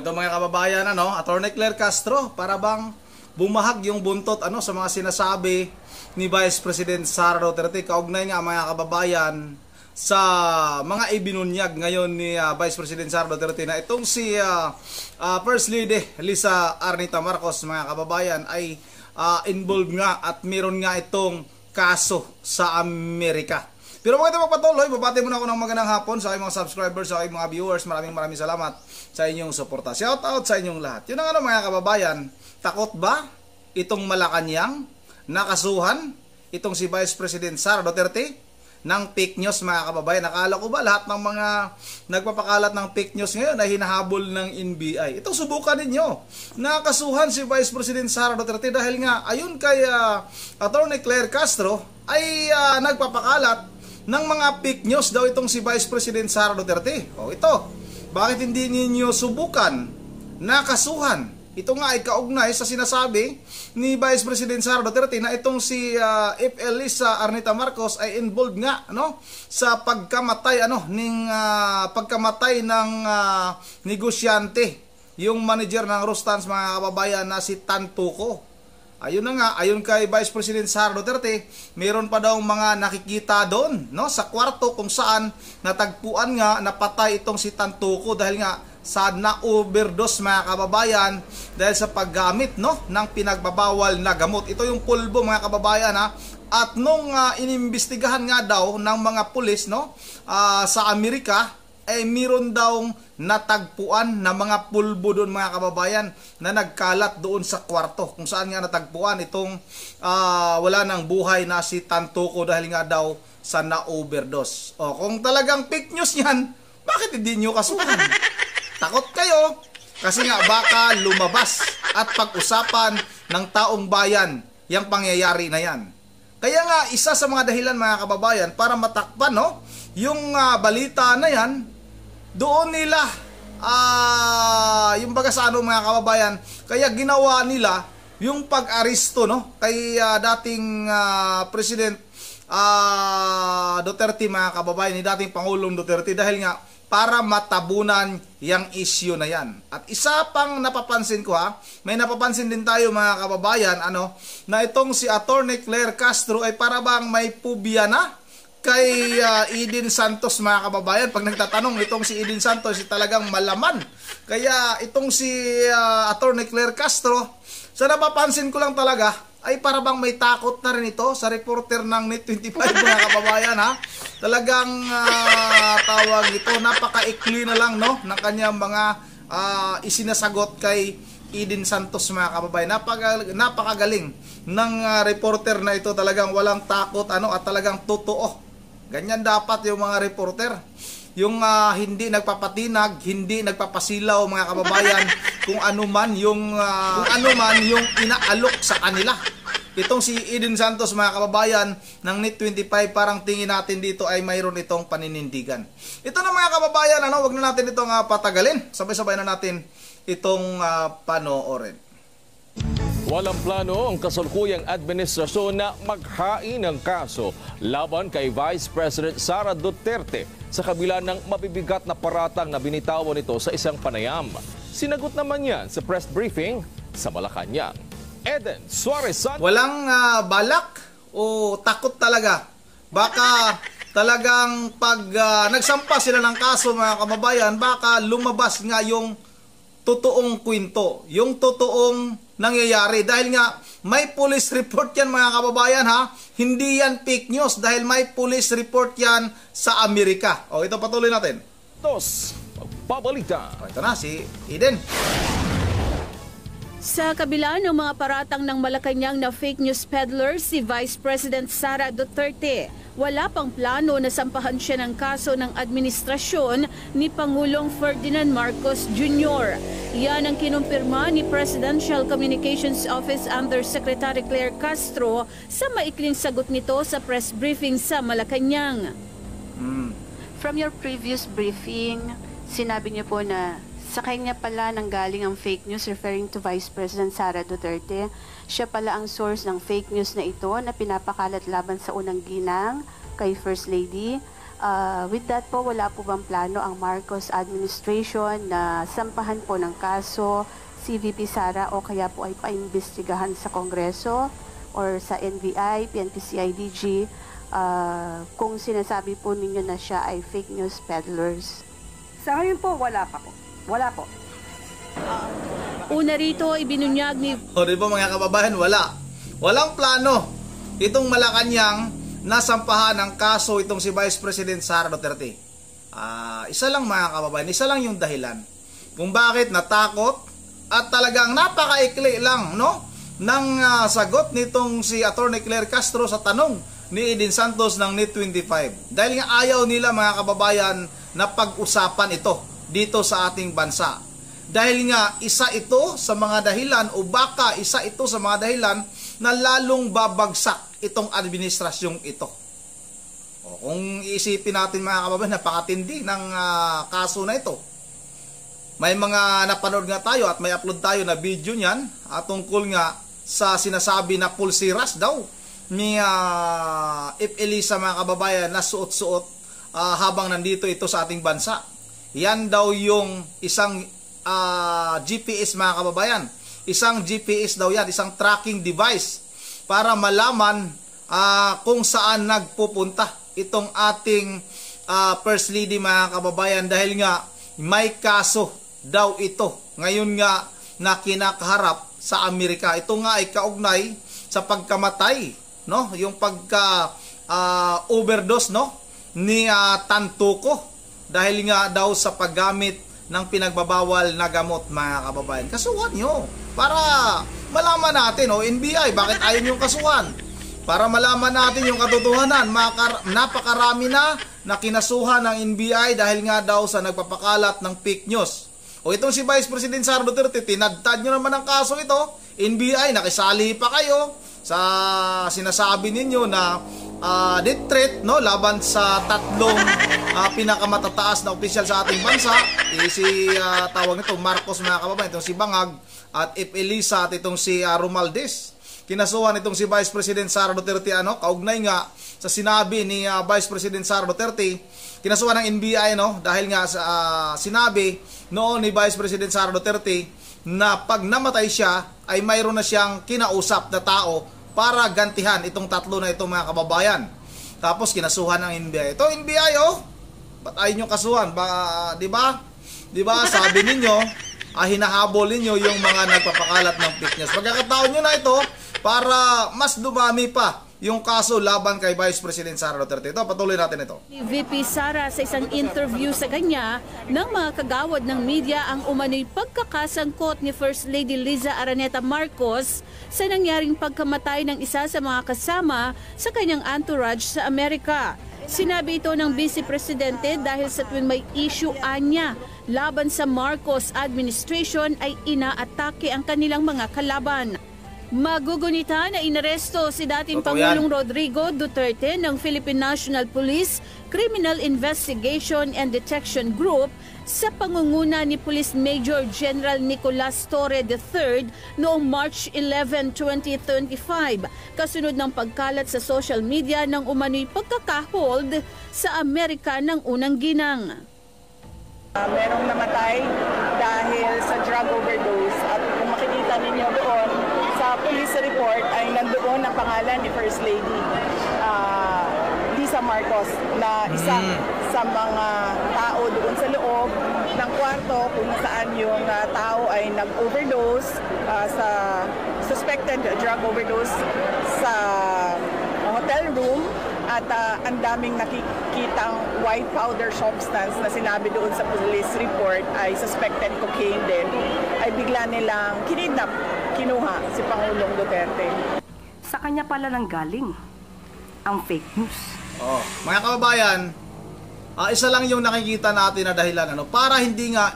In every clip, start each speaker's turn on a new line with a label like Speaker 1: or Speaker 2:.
Speaker 1: ito mga kababayan, Attorney Claire Castro, para bang bumahag yung buntot sa mga sinasabi ni Vice President Sara Duterte. Kaugnay nga mga kababayan sa mga ibinunyag ngayon ni Vice President Sara Duterte na itong si First Lady Lisa Arnita Marcos, mga kababayan, ay involved nga at meron nga itong kaso sa Amerika. Pero bago tayo magpatuloy, babati muna ako ng magandang hapon sa aking mga subscribers, sa aking mga viewers. Maraming salamat sa inyong suporta. Shout out sa inyong lahat. Yun ang mga kababayan, takot ba itong Malacanang nakasuhan itong si Vice President Sara Duterte ng fake news, mga kababayan? Nakala ko ba lahat ng mga nagpapakalat ng fake news ngayon ay hinahabol ng NBI? Ito, subukan ninyo. Nakasuhan si Vice President Sara Duterte dahil nga ayon kay Attorney Claire Castro ay nagpapakalat ng mga fake news daw itong si Vice President Sara Duterte. O ito, bakit hindi ninyo subukan nakasuhan? Ito nga ay kaugnay sa sinasabi ni Vice President Sara Duterte na itong si FL Lisa Arnita Marcos ay involved nga sa pagkamatay pagkamatay ng negosyante, yung manager ng Rustans, mga kababayan, na si Tan Tuco. Ayun na nga, ayon kay Vice President Sara Duterte, mayroon pa daw mga nakikita doon sa kwarto kung saan natagpuan nga napatay itong si Tan Tuco dahil nga sa na-overdose, mga kababayan, dahil sa paggamit ng pinagbabawal na gamot. Ito yung pulbo, mga kababayan, At nung inimbestigahan nga daw ng mga pulis sa Amerika, ay meron daw natagpuan na mga pulbo doon, mga kababayan, na nagkalat doon sa kwarto kung saan nga natagpuan itong wala nang buhay na si Tan Tuco dahil nga daw sa na-overdose. O kung talagang fake news yan, bakit hindi nyo kasuhan? Takot kayo kasi nga baka lumabas at pag-usapan ng taong bayan yung pangyayari na yan. Kaya nga isa sa mga dahilan, mga kababayan, para matakpan yung balita na yan, doon nila yung baga sa mga kababayan, kaya ginawa nila yung pag-aristo kay dating President Duterte, mga kababayan, ni dating Pangulong Duterte, dahil nga para matabunan yung issue na yan. At isa pang napapansin ko, may napapansin din tayo, mga kababayan, na itong si Attorney Claire Castro ay para bang may pubya na kay Eden Santos, mga kababayan. Pag nagtatanong itong si Eden Santos, talagang malaman. Kaya itong si Attorney Claire Castro, sa napapansin ko lang talaga, ay para bang may takot na rin ito sa reporter ng Net25, mga kababayan, Talagang tawag ito, napaka-ikli na lang ng kanyang mga isinasagot kay Eden Santos, mga kababayan. Napakagaling ng reporter na ito, talagang walang takot at talagang totoo. Ganyan dapat yung mga reporter. Yung hindi nagpapatinag, hindi nagpapasilaw, mga kababayan, kung ano man yung inaalok sa kanila. Itong si Eden Santos, mga kababayan, ng Net25, parang tingin natin dito ay mayroon itong paninindigan. Ito na, mga kababayan, wag na natin itong patagalin. Sabay-sabay na natin itong panoorin.
Speaker 2: Walang plano ang kasalukuyang administrasyon na maghain ng kaso laban kay Vice President Sara Duterte sa kabila ng mabibigat na paratang na binitawan nito sa isang panayam. Sinagot naman yan sa press briefing sa Malacanang. Eden Suarez Santos.
Speaker 1: Walang balak o takot talaga. Baka talagang pag nagsampa sila ng kaso, mga kababayan, baka lumabas nga yung totoong kwento, yung totoong nangyayari. Dahil nga may police report yan, mga kababayan, hindi yan fake news dahil may police report yan sa Amerika. O ito, patuloy natin.
Speaker 2: Tos, pabalita.
Speaker 1: Ito na si Eden.
Speaker 3: Sa kabila ng mga paratang ng Malacanang na fake news peddler si Vice President Sara Duterte, wala pang plano na sampahan siya ng kaso ng administrasyon ni Pangulong Ferdinand Marcos Jr. Yan ang kinumpirma ni Presidential Communications Office Undersecretary Claire Castro sa maikling sagot nito sa press briefing sa Malacanang.
Speaker 4: From your previous briefing, sinabi niyo po na sa kanya pala nanggaling ang fake news referring to Vice President Sara Duterte. Siya pala ang source ng fake news na ito na pinapakalat laban sa unang ginang kay First Lady. With that po, wala po bang plano ang Marcos administration na sampahan po ng kaso si VP Sara o kaya po ay paimbestigahan sa Kongreso or sa NBI, PNP, CIDG kung sinasabi po ninyo na siya ay fake news peddlers?
Speaker 5: Sa ngayon po, wala pa po. Wala po.
Speaker 3: Una rito, ibinunyag ni
Speaker 1: O di ba mga kababayan, wala. Walang plano itong Malacanang nasampahan ng kaso itong si Vice President Sara Duterte. Isa lang mga kababayan, isa lang yung dahilan kung bakit natakot at talagang napakaikli lang ng sagot nitong si Attorney Claire Castro sa tanong ni Eden Santos ng NET25. Dahil nga ayaw nila mga kababayan na pag-usapan ito dito sa ating bansa. Dahil nga isa ito sa mga dahilan o baka isa ito sa mga dahilan na lalong babagsak itong administrasyong ito. Kung iisipin natin mga kababayan, napakatindi ng kaso na ito. May mga napanood nga tayo at may upload tayo na video niyan tungkol nga sa sinasabi na pulsiras daw ni If Elisa mga kababayan na suot-suot habang nandito ito sa ating bansa. Yan daw yung isang GPS mga kababayan. Isang GPS daw yan, isang tracking device para malaman kung saan nagpupunta itong ating First Lady mga kababayan, dahil nga may kaso daw ito ngayon nga na kinakaharap sa Amerika. Ito nga ay kaugnay sa pagkamatay, yung pagka overdose ni Tantuco dahil nga daw sa paggamit ng pinagbabawal na gamot mga kababayan. Kasuhan nyo para malaman natin, NBI, bakit ayaw yung kasuhan? Para malaman natin yung katotohanan. Napakarami na kinasuhan ng NBI dahil nga daw sa nagpapakalat ng fake news. Itong si Vice President Sara Duterte, tinadtad nyo naman ang kaso ito. NBI, nakisali pa kayo sa sinasabi ninyo na death threat laban sa tatlong pinakamatataas na opisyal sa ating bansa. Tawag nito Marcos mga kababayan, itong si Bangag at If Elisa at itong si Romualdez. Kinasuhan itong si Vice President Sara Duterte kaugnay nga sa sinabi ni Vice President Sara Duterte. Kinasuhan ng NBI dahil nga sa sinabi noon ni Vice President Sara Duterte na pag namatay siya ay mayroon na siyang kinausap na tao para gantihan itong tatlo na itong mga kababayan. Tapos kinasuhan ng NBI. Ito NBI ba't ayaw nyo kasuhan? Di ba? Sabi ninyo, hinahabol ninyo yung mga nagpapakalat ng fake news. Pagkakataon nyo na ito para mas dumami pa yung kaso laban kay Vice President Sara Duterte. Ito, patuloy natin ito.
Speaker 3: VP Sara sa isang interview sa kanya ng mga kagawad ng media ang umano'y pagkakasangkot ni First Lady Liza Araneta Marcos sa nangyaring pagkamatay ng isa sa mga kasama sa kanyang entourage sa Amerika. Sinabi ito ng Vice Presidente dahil sa tuwing may issue anya laban sa Marcos administration ay inaatake ang kanilang mga kalaban. Magugunita na inaresto si dating Pangulong Rodrigo Duterte ng Philippine National Police Criminal Investigation and Detection Group sa pangunguna ni Police Major General Nicolas Torre III noong March 11, 2025, kasunod ng pagkalat sa social media ng umano'y pagkakahold sa Amerika ng unang ginang.
Speaker 5: Merong namatay dahil sa drug overdose at kung makikita ninyo doon sa police report ay nandoon ang pangalan ni First Lady Liza Marcos na isa sa mga tao doon sa loob ng kwarto kung saan yung tao ay nag-overdose sa suspected drug overdose sa hotel room. At ang daming nakikitang white powder substance na sinabi doon sa police report ay suspected cocaine din, ay bigla nilang kinidnap, kinuha si Pangulong Duterte. Sa kanya pala nang galing ang fake news.
Speaker 1: Mga kababayan, isa lang yung nakikita natin na dahilan para hindi nga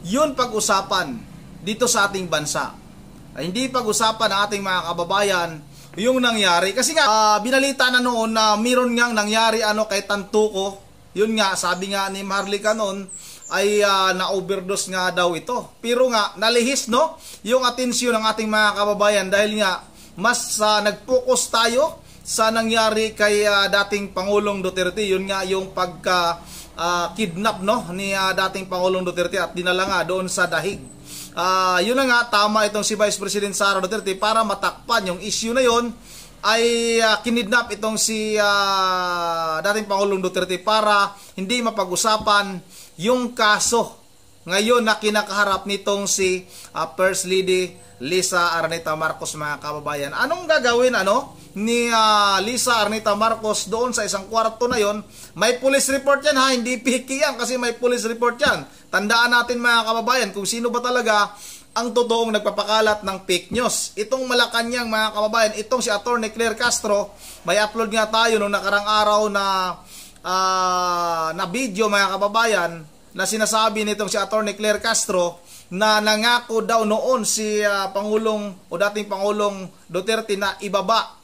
Speaker 1: yun pag-usapan dito sa ating bansa. Hindi pag-usapan ng ating mga kababayan yung nangyari. Kasi nga, binalita na noon na mayroon ngang nangyari kay Tantuco. Yun nga, sabi nga ni Marlica noon, ay na-overdose nga daw ito. Pero nga, nalihis yung atensyon ng ating mga kababayan dahil nga, mas nag-focus tayo sa nangyari kay dating Pangulong Duterte. Yun nga yung pagka kidnap ni dating Pangulong Duterte at dinala nga doon sa dahig. Yun na nga, tama itong si Vice President Sara Duterte para matakpan yung issue na yon, ay kinidnap itong si dating Pangulong Duterte para hindi mapag-usapan yung kaso ngayon na kinakaharap nitong si First Lady Lisa Araneta Marcos, mga kababayan. Anong gagawin ni Lisa Araneta Marcos doon sa isang kwarto na yon? May police report yan, hindi piki yan kasi may police report yan. Tandaan natin, mga kababayan, kung sino ba talaga ang totoong nagpapakalat ng fake news. Itong Malacanang, mga kababayan, itong si Atty. Claire Castro, may upload nga tayo noong nakarang araw na video, mga kababayan, na sinasabi nitong si Atty. Claire Castro na nangako daw noon si Pangulong o dating Pangulong Duterte na ibaba,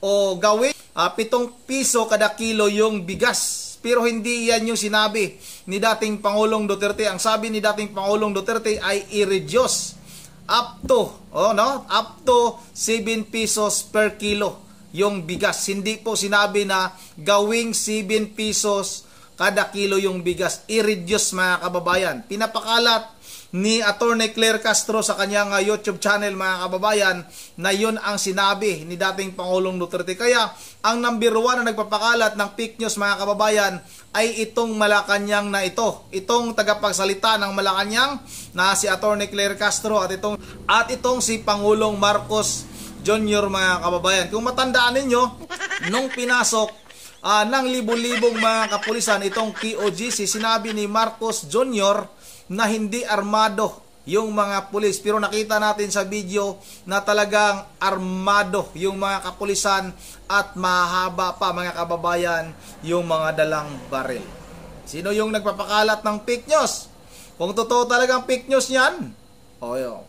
Speaker 1: o gawin 7 piso kada kilo yung bigas. Pero hindi yan yung sinabi ni dating Pangulong Duterte. Ang sabi ni dating Pangulong Duterte ay i-reduce up to 7 pesos per kilo yung bigas. Hindi po sinabi na gawing 7 pesos kada kilo yung bigas. I-reduce, mga kababayan. Pinapakalat ni Atty. Claire Castro sa kanyang YouTube channel, mga kababayan, na yun ang sinabi ni dating Pangulong Duterte. Kaya ang number 1 na nagpapakalat ng fake news, mga kababayan, ay itong Malacanang na ito. Itong tagapagsalita ng Malacanang na si Atty. Claire Castro at itong si Pangulong Marcos Jr., mga kababayan. Kung matandaan ninyo, nung pinasok ng libo-libong mga kapulisan itong POGC, sinabi ni Marcos Jr. na hindi armado yung mga pulis. Pero nakita natin sa video na talagang armado yung mga kapulisan at mahaba pa, mga kababayan, yung mga dalang baril. Sino yung nagpapakalat ng fake news? Kung totoo talagang fake news yan,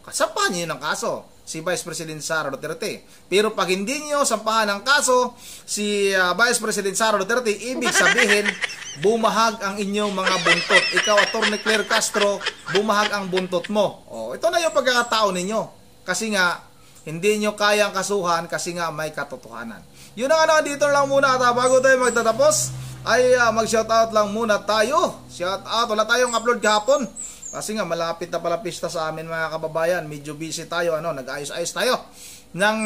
Speaker 1: kasampahan niyo ng kaso si Vice President Sara Duterte. Pero pag hindi nyo sampahan ng kaso si Vice President Sara Duterte, ibig sabihin bumahag ang inyong mga buntot. Ikaw, Atty. Claire Castro, bumahag ang buntot mo. Ito na yung pagkakataon ninyo. Kasi nga, hindi nyo kayang kasuhan kasi nga may katotohanan. Yun na dito lang muna at bago tayo magtatapos, ay mag-shoutout lang muna tayo. Shoutout, wala tayong upload kahapon. Kasi nga malapit na pala pista sa amin, mga kababayan. Medyo busy tayo, nag-ayos-ayos tayo ng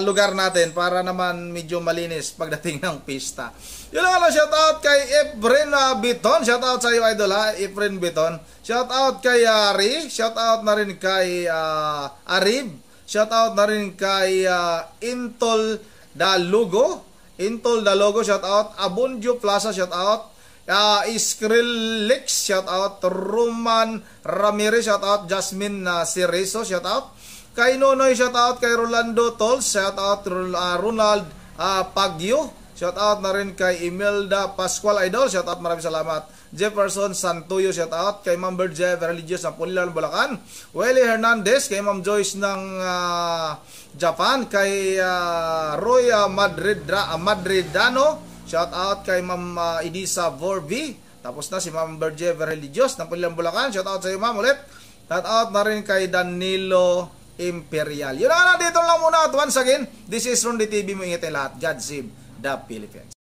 Speaker 1: lugar natin para naman medyo malinis pagdating ng pista. Yun lang, shoutout kay Efren Biton. Shoutout sa iyo, idol, Efren Biton. Shoutout kay Ari. Shoutout na rin kay Arib. Shoutout na rin kay Intol Dalugo. Shoutout. Abundio Plaza, shoutout. Iskrillex, shoutout. Roman Ramirez, shoutout. Jasmine Cerezo, shoutout. Kay Nonoy, shoutout. Kay Rolando Tols, shoutout. Ronald Pagyo, shoutout na rin kay Imelda Pascual, idol, shoutout. Maraming salamat. Jefferson Santuyo, shoutout. Kay Ma'am Berje Religious ng Pulilan, Bulacan. Welly Hernandez, kay Ma'am Joyce ng Japan. Kay Roy Madridano, shout out kay Ma'am Edisa Vorbi. Tapos na si Ma'am Berje Religious ng Pulilan, Bulacan. Shout out sa iyo, ma'am, ulit. Shout out na rin kay Danilo Imperial. Yun na, dito lang muna. At once again, this is Ronde TV. Mo ingat lahat. God save the Philippines.